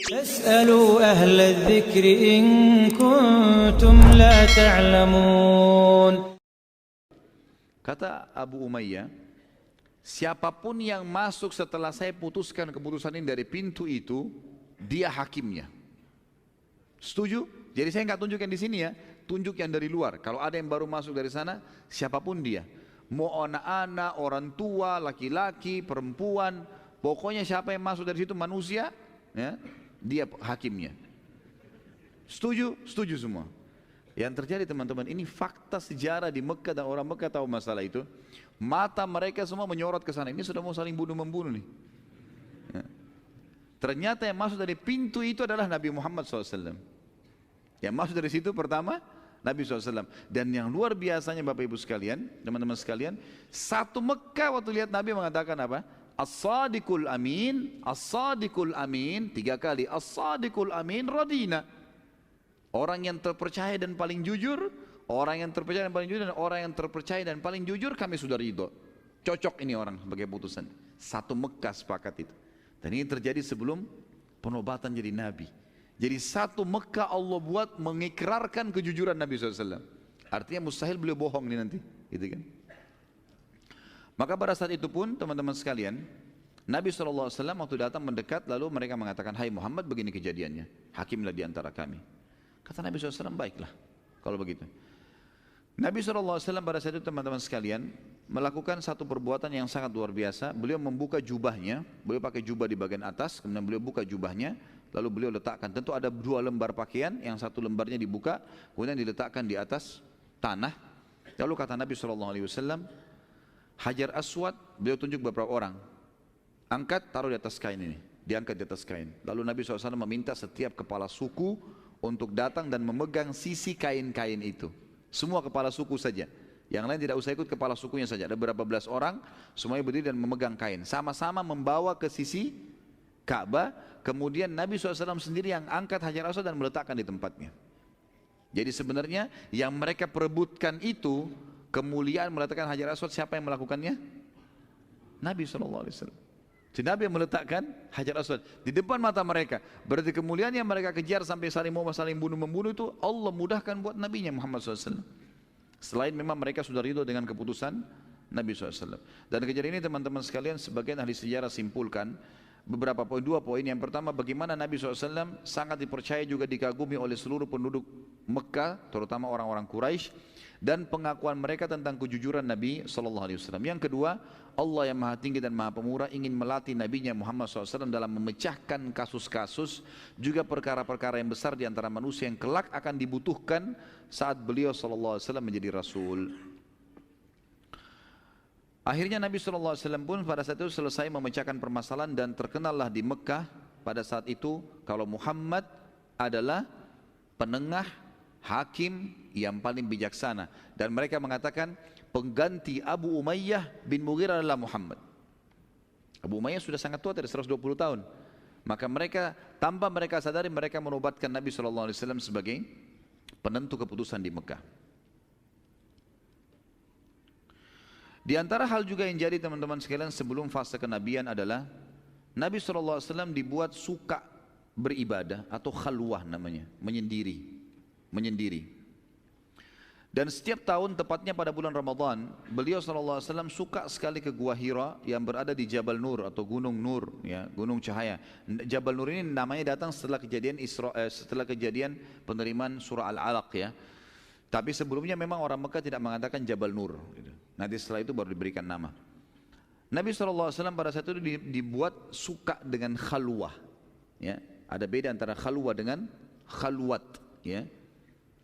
فاسألوا أهل الذكر إن كنتم لا تعلمون. Kata Abu Umayyah, siapapun yang masuk setelah saya putuskan keputusan ini dari pintu itu, dia hakimnya. Setuju? Jadi saya nggak tunjuk yang di sini ya, tunjuk yang dari luar. Kalau ada yang baru masuk dari sana, siapapun dia, mau anak-anak, orang tua, laki-laki, perempuan, pokoknya siapa yang masuk dari situ manusia, ya, dia hakimnya. Setuju? Setuju semua. Yang terjadi teman-teman, ini fakta sejarah di Mekah dan orang Mekah tahu masalah itu. Mata mereka semua menyorot ke sana. Ini sudah mau saling bunuh-membunuh nih. Ya. Ternyata yang masuk dari pintu itu adalah Nabi Muhammad SAW. Yang masuk dari situ pertama Nabi SAW. Dan yang luar biasanya Bapak Ibu sekalian, teman-teman sekalian, satu Mekah waktu lihat Nabi mengatakan apa? As-sadiqul amin, as-sadiqul amin, 3 kali. As-sadiqul amin radina. Orang yang terpercaya dan paling jujur, orang yang terpercaya dan paling jujur, dan orang yang terpercaya dan paling jujur kami sudah ridho. Cocok ini orang sebagai putusan. Satu Mekah sepakat itu. Dan ini terjadi sebelum penobatan jadi Nabi. Jadi satu Mekah Allah buat mengikrarkan kejujuran Nabi SAW. Artinya mustahil beliau bohong ini nanti. Gitu kan? Maka pada saat itu pun teman-teman sekalian, Nabi SAW waktu datang mendekat lalu mereka mengatakan, hai Muhammad begini kejadiannya, hakimlah di antara kami. Kata Nabi SAW, baiklah kalau begitu. Nabi SAW pada saat itu teman-teman sekalian melakukan satu perbuatan yang sangat luar biasa. Beliau membuka jubahnya, beliau pakai jubah di bagian atas, kemudian beliau buka jubahnya, lalu beliau letakkan. Tentu ada 2 lembar pakaian, yang satu lembarnya dibuka, kemudian diletakkan di atas tanah. Lalu kata Nabi SAW, Hajar Aswad, beliau tunjuk beberapa orang, angkat taruh di atas kain ini, diangkat di atas kain. Lalu Nabi SAW meminta setiap kepala suku untuk datang dan memegang sisi kain-kain itu. Semua kepala suku saja. Yang lain tidak usah ikut, kepala sukunya saja. Ada berapa belas orang, semuanya berdiri dan memegang kain. Sama-sama membawa ke sisi Ka'bah. Kemudian Nabi SAW sendiri yang angkat Hajar Aswad dan meletakkan di tempatnya. Jadi sebenarnya yang mereka perebutkan itu, kemuliaan meletakkan Hajar Aswad, siapa yang melakukannya? Nabi SAW. Jadi Nabi yang meletakkan Hajar Aswad di depan mata mereka. Berarti kemuliaan yang mereka kejar sampai saling bunuh-membunuh itu Allah mudahkan buat Nabi-Nya Muhammad SAW. Selain memang mereka sudah ridho dengan keputusan Nabi SAW. Dan kejadian ini teman-teman sekalian, sebagian ahli sejarah simpulkan beberapa poin, 2 poin. Yang pertama, bagaimana Nabi SAW sangat dipercaya juga dikagumi oleh seluruh penduduk Mekah, terutama orang-orang Quraisy, dan pengakuan mereka tentang kejujuran Nabi SAW. Yang kedua, Allah yang maha tinggi dan maha pemurah ingin melatih Nabi-Nya Muhammad SAW dalam memecahkan kasus-kasus, juga perkara-perkara yang besar di antara manusia yang kelak akan dibutuhkan saat beliau SAW menjadi Rasul. Akhirnya Nabi SAW pun pada saat itu selesai memecahkan permasalahan dan terkenallah di Mekah pada saat itu kalau Muhammad adalah penengah, hakim yang paling bijaksana. Dan mereka mengatakan pengganti Abu Umayyah bin Mughirah adalah Muhammad. Abu Umayyah sudah sangat tua, dari 120 tahun. Maka mereka, tanpa mereka sadari, mereka menobatkan Nabi SAW sebagai penentu keputusan di Mekah. Di antara hal juga yang jadi teman-teman sekalian sebelum fase kenabian adalah Nabi SAW dibuat suka beribadah atau khalwah namanya, menyendiri. Dan setiap tahun tepatnya pada bulan Ramadan, beliau SAW suka sekali ke Gua Hira yang berada di Jabal Nur atau Gunung Nur, ya, Gunung Cahaya. Jabal Nur ini namanya datang setelah kejadian penerimaan surah Al-Alaq, ya. Tapi sebelumnya memang orang Mekah tidak mengatakan Jabal Nur. Nanti setelah itu baru diberikan nama. Nabi SAW pada saat itu dibuat suka dengan khalwah. Ya, ada beda antara khalwah dengan khalwat. Ya.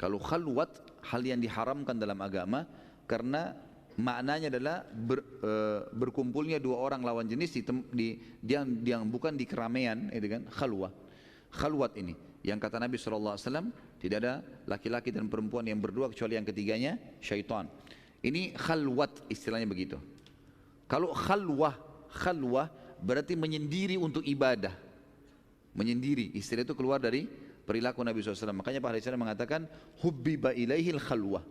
Kalau khalwat, hal yang diharamkan dalam agama karena maknanya adalah berkumpulnya 2 orang lawan jenis yang bukan di keramaian, itu kan khalwah. Khalwat ini yang kata Nabi SAW, tidak ada laki-laki dan perempuan yang berdua kecuali yang ketiganya syaitan. Ini khalwat istilahnya begitu. Kalau khalwah berarti menyendiri untuk ibadah. Menyendiri, istilah itu keluar dari perilaku Nabi SAW. Makanya Pak Hadis mengatakan hubbiba ilaihil khalwah.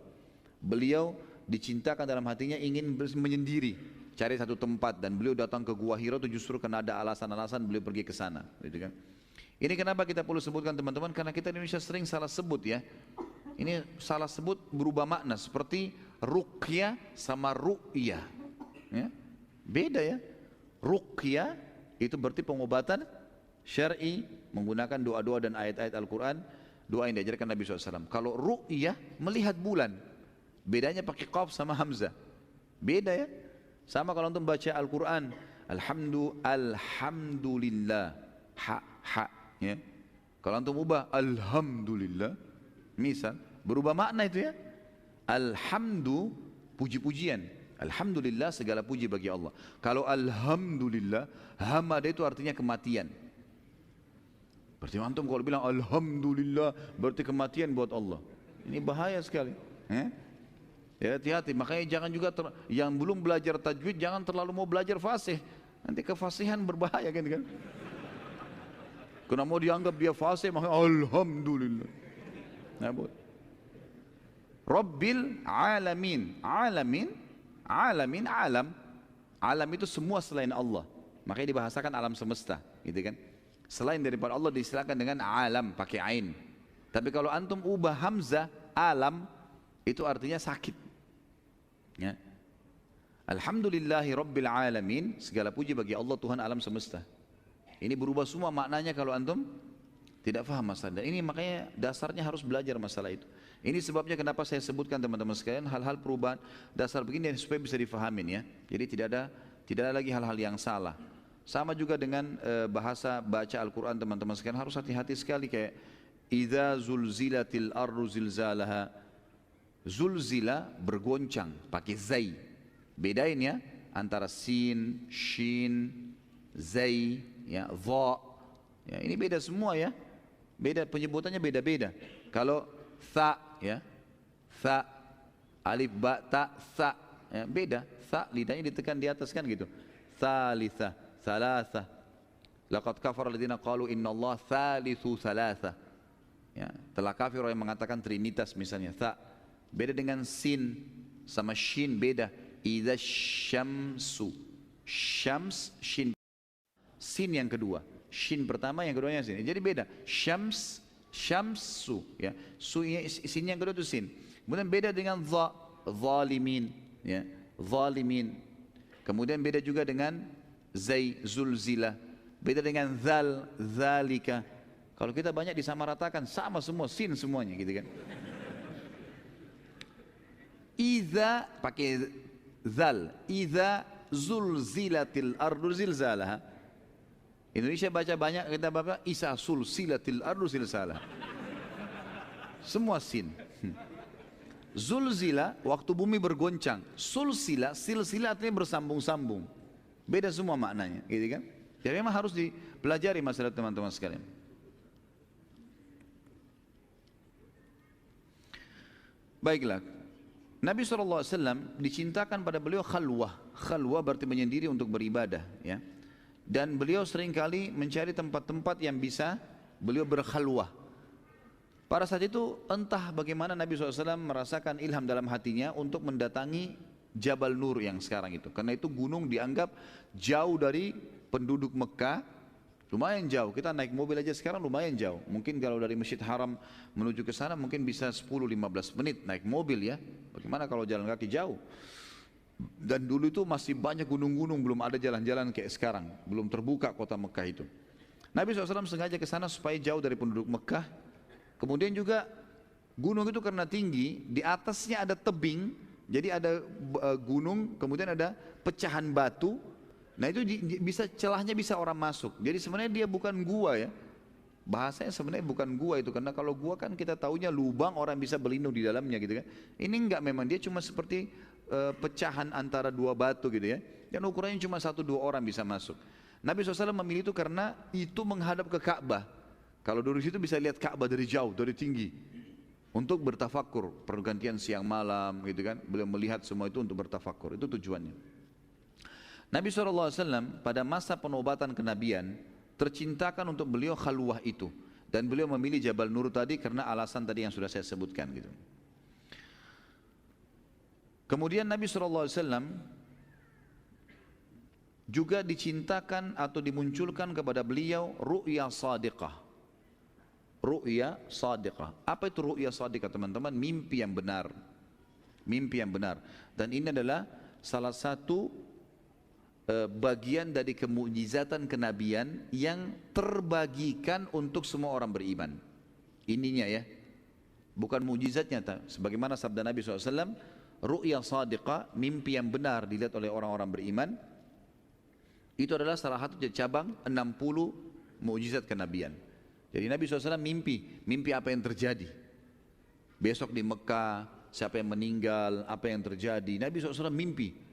Beliau dicintakan dalam hatinya ingin menyendiri, cari satu tempat, dan beliau datang ke Gua Hira itu justru karena ada alasan-alasan beliau pergi ke sana, gitu kan. Ini kenapa kita perlu sebutkan teman-teman, karena kita di Indonesia sering salah sebut ya. Ini salah sebut berubah makna seperti ruqyah sama ru'yah. Ya. Beda ya. Ruqyah itu berarti pengobatan syar'i menggunakan doa-doa dan ayat-ayat Al-Quran, doa yang diajarkan Nabi SAW. Kalau ru'yah melihat bulan, bedanya pakai qaf sama hamzah. Beda ya. Sama kalau untuk baca Al-Quran, alhamdulillah, ha ya. Kalau antum ubah alhamdulillah, misal berubah makna itu ya. Alhamdu puji-pujian, alhamdulillah segala puji bagi Allah. Kalau alhamdulillah, hamada itu artinya kematian. Berarti antum kalau bilang alhamdulillah berarti kematian buat Allah. Ini bahaya sekali. Ya, hati-hati. Makanya jangan juga yang belum belajar tajwid jangan terlalu mau belajar fasih. Nanti kefasihan berbahaya kan? Karena mau dianggap dia fasih, makanya alhamdulillah. Nah, Rabbil alamin. Alamin, alam. Alam itu semua selain Allah. Makanya dibahasakan alam semesta, gitu kan? Selain daripada Allah disilakan dengan alam pakai ain. Tapi kalau antum ubah hamzah alam, itu artinya sakit. Ya. Alhamdulillahi Rabbil alamin, segala puji bagi Allah Tuhan alam semesta. Ini berubah semua maknanya kalau antum tidak faham masalah. Dan ini makanya dasarnya harus belajar masalah itu. Ini sebabnya kenapa saya sebutkan teman-teman sekalian hal-hal perubahan dasar begini supaya bisa difahamin ya. Jadi tidak ada lagi hal-hal yang salah. Sama juga dengan bahasa baca Al-Quran teman-teman sekalian harus hati-hati sekali kayak idza zulzilatil ardu zilzalaha. Zulzila bergoncang pakai zai. Bedain ya antara sin, shin, zai, ya, dha. Ya, ini beda semua ya. Beda penyebutannya beda-beda. Kalau tha ya. Tha alif ba ta tha ya, beda. Tha lidahnya ditekan di atas kan gitu. Thalitha, thalatha. Laqad kafara alladziina qalu innallaha thalithu thalatha. Ya, telah kafir orang yang mengatakan trinitas misalnya. Tha beda dengan sin sama shin beda. Idza syamsu. Syams shin. Sin yang kedua, shin pertama, yang keduanya sin. Jadi beda. Syamsu, ya. Sin yang kedua itu sin. Kemudian beda dengan dha, zalimin, ya. Zalimin. Kemudian beda juga dengan zai, zulzila. Beda dengan zal, zalika. Kalau kita banyak disamaratakan, sama semua, sin semuanya, gitu kan. Idza pakai zal, idza zulzilatil ardu zilzalaha. Indonesia baca banyak, kita baca isa sulsilatil ardu zilzalah. Semua sin. Zulzila waktu bumi bergoncang. Sulsila, silsila artinya bersambung-sambung. Beda semua maknanya, gitu kan? Jadi memang harus dipelajari masalah teman-teman sekalian. Baiklah. Nabi SAW dicintakan pada beliau khalwah. Khalwah berarti menyendiri untuk beribadah, ya. Dan beliau seringkali mencari tempat-tempat yang bisa beliau berkhalwah. Pada saat itu entah bagaimana Nabi SAW merasakan ilham dalam hatinya untuk mendatangi Jabal Nur yang sekarang itu. Karena itu gunung dianggap jauh dari penduduk Mekah, lumayan jauh. Kita naik mobil aja sekarang lumayan jauh. Mungkin kalau dari Masjid Haram menuju ke sana mungkin bisa 10-15 menit naik mobil ya. Bagaimana kalau jalan kaki jauh? Dan dulu itu masih banyak gunung-gunung, belum ada jalan-jalan kayak sekarang, belum terbuka kota Mekah itu. Nabi SAW sengaja ke sana supaya jauh dari penduduk Mekah. Kemudian juga gunung itu karena tinggi, di atasnya ada tebing, jadi ada gunung, kemudian ada pecahan batu. Nah itu bisa celahnya bisa orang masuk. Jadi sebenarnya dia bukan gua ya. Bahasanya sebenarnya bukan gua itu, karena kalau gua kan kita taunya lubang orang bisa berlindung di dalamnya gitu kan. Ini enggak, memang dia cuma seperti pecahan antara dua batu gitu ya. Dan ukurannya cuma 1-2 orang bisa masuk. Nabi SAW memilih itu karena itu menghadap ke Ka'bah. Kalau dari situ bisa lihat Ka'bah dari jauh, dari tinggi. Untuk bertafakur, pergantian siang malam gitu kan. Beliau melihat semua itu untuk bertafakur, itu tujuannya. Nabi SAW pada masa penobatan kenabian tercintakan untuk beliau khalwah itu. Dan beliau memilih Jabal Nur tadi karena alasan tadi yang sudah saya sebutkan gitu. Kemudian Nabi SAW juga dicintakan atau dimunculkan kepada beliau ru'ya sadiqah. ru'ya sadiqah. Apa itu ru'ya sadiqah teman-teman? Mimpi yang benar. Mimpi yang benar. Dan ini adalah salah satu bagian dari kemujizatan kenabian yang terbagikan untuk semua orang beriman. Ininya ya. Bukan mujizatnya. Sebagaimana sabda Nabi SAW, ru'ya sadiqah, mimpi yang benar dilihat oleh orang-orang beriman. Itu adalah salah satu cabang 60 mujizat kenabian. Jadi Nabi SAW mimpi apa yang terjadi. Besok di Mekah, siapa yang meninggal, apa yang terjadi. Nabi SAW mimpi.